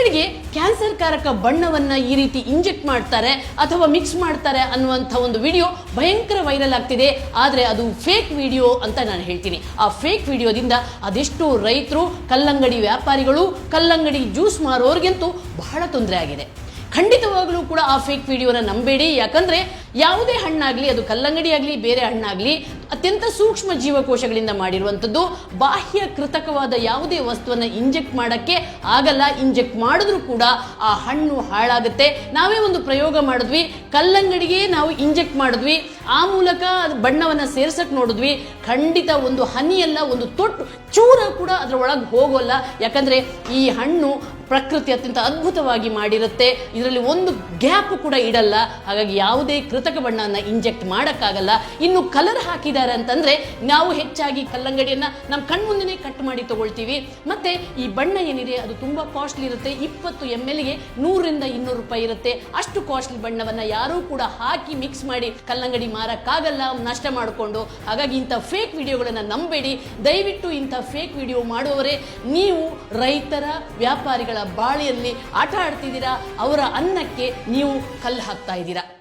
ಕಲ್ಲಂಗಡಿಗೆ cancer ಕಾರಕ ಬಣ್ಣವನ್ನ ಈ ರೀತಿ ಇಂಜೆಕ್ಟ್ ಮಾಡ್ತಾರೆ ಅಥವಾ ಮಿಕ್ಸ್ ಮಾಡ್ತಾರೆ ಅನ್ನುವಂಥ ಒಂದು ವಿಡಿಯೋ ಭಯಂಕರ ವೈರಲ್ ಆಗ್ತಿದೆ. ಆದರೆ ಅದು ಫೇಕ್ ವಿಡಿಯೋ ಅಂತ ನಾನು ಹೇಳ್ತೀನಿ. ಆ ಫೇಕ್ ವಿಡಿಯೋದಿಂದ ಅದೆಷ್ಟು ರೈತರು, ಕಲ್ಲಂಗಡಿ ವ್ಯಾಪಾರಿಗಳು, ಕಲ್ಲಂಗಡಿ ಜ್ಯೂಸ್ ಮಾರೋರಿಗಂತೂ ಬಹಳ ತೊಂದರೆ ಆಗಿದೆ. ಖಂಡಿತವಾಗಲೂ ಕೂಡ ಆ ಫೇಕ್ ವಿಡಿಯೋನ ನಂಬೇಡಿ. ಯಾಕಂದ್ರೆ ಯಾವುದೇ ಹಣ್ಣಾಗ್ಲಿ, ಅದು ಕಲ್ಲಂಗಡಿ ಆಗಲಿ ಬೇರೆ ಹಣ್ಣಾಗ್ಲಿ, ಅತ್ಯಂತ ಸೂಕ್ಷ್ಮ ಜೀವಕೋಶಗಳಿಂದ ಮಾಡಿರುವಂಥದ್ದು. ಬಾಹ್ಯ ಕೃತಕವಾದ ಯಾವುದೇ ವಸ್ತುವನ್ನು ಇಂಜೆಕ್ಟ್ ಮಾಡೋಕ್ಕೆ ಆಗಲ್ಲ. ಇಂಜೆಕ್ಟ್ ಮಾಡಿದ್ರೂ ಕೂಡ ಆ ಹಣ್ಣು ಹಾಳಾಗುತ್ತೆ. ನಾವೇ ಒಂದು ಪ್ರಯೋಗ ಮಾಡಿದ್ವಿ, ಕಲ್ಲಂಗಡಿಗೆ ನಾವು ಇಂಜೆಕ್ಟ್ ಮಾಡಿದ್ವಿ, ಆ ಮೂಲಕ ಬಣ್ಣವನ್ನು ಸೇರ್ಸಕ್ಕೆ ನೋಡಿದ್ವಿ. ಖಂಡಿತ ಒಂದು ಹನಿಯಲ್ಲ, ಒಂದು ತೊಟ್ಟು ಚೂರ ಕೂಡ ಅದರ ಒಳಗೆ ಹೋಗೋಲ್ಲ. ಯಾಕಂದ್ರೆ ಈ ಹಣ್ಣು ಪ್ರಕೃತಿ ಅತ್ಯಂತ ಅದ್ಭುತವಾಗಿ ಮಾಡಿರುತ್ತೆ. ಇದರಲ್ಲಿ ಒಂದು ಗ್ಯಾಪ್ ಕೂಡ ಇಡಲ್ಲ. ಹಾಗಾಗಿ ಯಾವುದೇ ಕೃತಕ ಬಣ್ಣವನ್ನು ಇಂಜೆಕ್ಟ್ ಮಾಡೋಕ್ಕಾಗಲ್ಲ. ಇನ್ನು ಕಲರ್ ಹಾಕಿದ್ದಾರೆ ಅಂತಂದ್ರೆ ನಾವು ಹೆಚ್ಚಾಗಿ ಕಲ್ಲಂಗಡಿಯನ್ನ ನಮ್ಮ ಕಣ್ಮುಂದೆನೇ ಕಟ್ ಮಾಡಿ ತಗೊಳ್ತೀವಿ. ಮತ್ತೆ ಈ ಬಣ್ಣ ಏನಿದೆ ಅದು ತುಂಬಾ ಕಾಸ್ಟ್ಲಿ ಇರುತ್ತೆ. 20 ml ಗೆ 100 ರಿಂದ 200 ರೂಪಾಯಿ ಇರುತ್ತೆ. ಅಷ್ಟು ಕಾಸ್ಟ್ಲಿ ಬಣ್ಣವನ್ನ ಯಾರೂ ಕೂಡ ಹಾಕಿ ಮಿಕ್ಸ್ ಮಾಡಿ ಕಲ್ಲಂಗಡಿ ಮಾರಕ್ಕಾಗಲ್ಲ, ನಷ್ಟ ಮಾಡಿಕೊಂಡು. ಹಾಗಾಗಿ ಇಂಥ ಫೇಕ್ ವಿಡಿಯೋಗಳನ್ನ ನಂಬೇಡಿ. ದಯವಿಟ್ಟು ಇಂಥ ಫೇಕ್ ವಿಡಿಯೋ ಮಾಡುವವರೇ, ನೀವು ರೈತರ, ವ್ಯಾಪಾರಿಗಳ ಬಾಳಿಯಲ್ಲಿ ಆಟ ಆಡ್ತಿದ್ದೀರಾ. ಅವರ ಅನ್ನಕ್ಕೆ ನೀವು ಕಲ್ಲು ಹಾಕ್ತಾ ಇದ್ದೀರಾ.